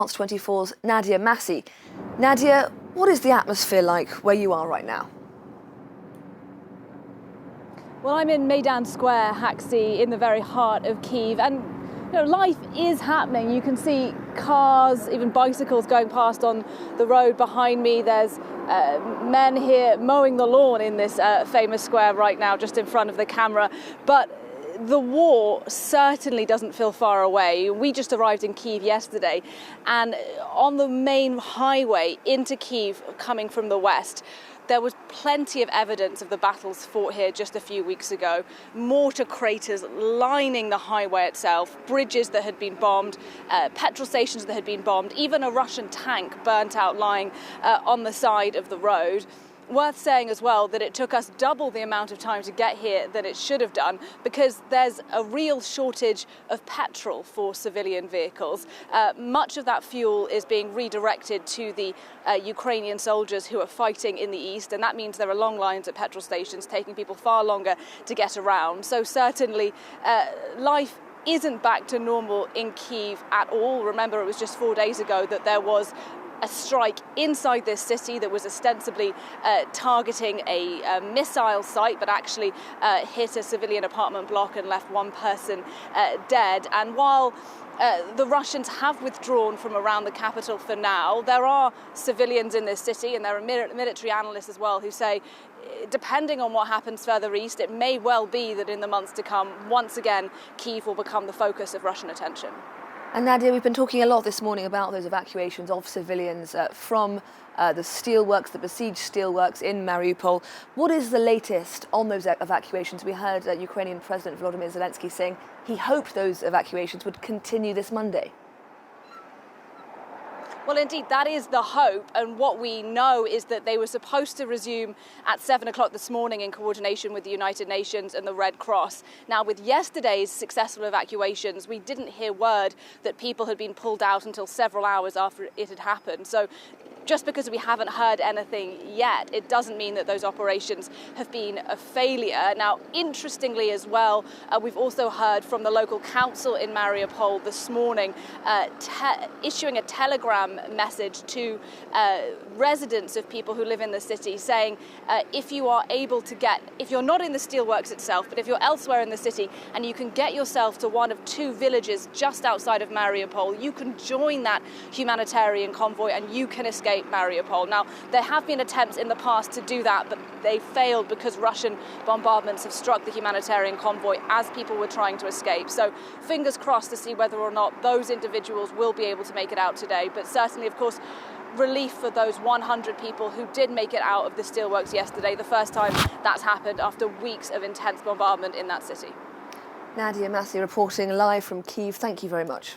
France 24's Nadia Massih. Nadia, what is the atmosphere like where you are right now? Well, I'm in Maidan Square, Haxi, in the very heart of Kyiv, and life is happening. You can see cars, even bicycles going past on the road behind me. There's men here mowing the lawn in this famous square right now, just in front of the camera. But the war certainly doesn't feel far away. We just arrived in Kyiv yesterday, and on the main highway into Kyiv, coming from the west, there was plenty of evidence of the battles fought here just a few weeks ago. Mortar craters lining the highway itself, bridges that had been bombed, petrol stations that had been bombed, even a Russian tank burnt out lying on the side of the road. Worth saying as well that it took us double the amount of time to get here than it should have done, because there's a real shortage of petrol for civilian vehicles. Much of that fuel is being redirected to the Ukrainian soldiers who are fighting in the east, and that means there are long lines at petrol stations, taking people far longer to get around. So certainly life isn't back to normal in Kyiv at all. Remember, it was just 4 days ago that there was a strike inside this city that was ostensibly targeting a missile site, but actually hit a civilian apartment block and left one person dead. And while the Russians have withdrawn from around the capital for now, there are civilians in this city, and there are military analysts as well who say, depending on what happens further east, it may well be that in the months to come, once again, Kyiv will become the focus of Russian attention. And Nadia, we've been talking a lot this morning about those evacuations of civilians from the steelworks, the besieged steelworks in Mariupol. What is the latest on those evacuations? We heard Ukrainian President Volodymyr Zelensky saying he hoped those evacuations would continue this Monday. Well, indeed, that is the hope, and what we know is that they were supposed to resume at 7 o'clock this morning in coordination with the United Nations and the Red Cross. Now, with yesterday's successful evacuations, we didn't hear word that people had been pulled out until several hours after it had happened. So just because we haven't heard anything yet, it doesn't mean that those operations have been a failure. Now, interestingly as well, we've also heard from the local council in Mariupol this morning issuing a telegram message to residents of people who live in the city, saying if you are able to if you're not in the steelworks itself, but if you're elsewhere in the city and you can get yourself to one of two villages just outside of Mariupol, you can join that humanitarian convoy and you can escape Mariupol. Now, there have been attempts in the past to do that, but they failed because Russian bombardments have struck the humanitarian convoy as people were trying to escape. So fingers crossed to see whether or not those individuals will be able to make it out today. But certainly, of course, relief for those 100 people who did make it out of the steelworks yesterday, the first time that's happened after weeks of intense bombardment in that city. Nadia Massih reporting live from Kyiv. Thank you very much.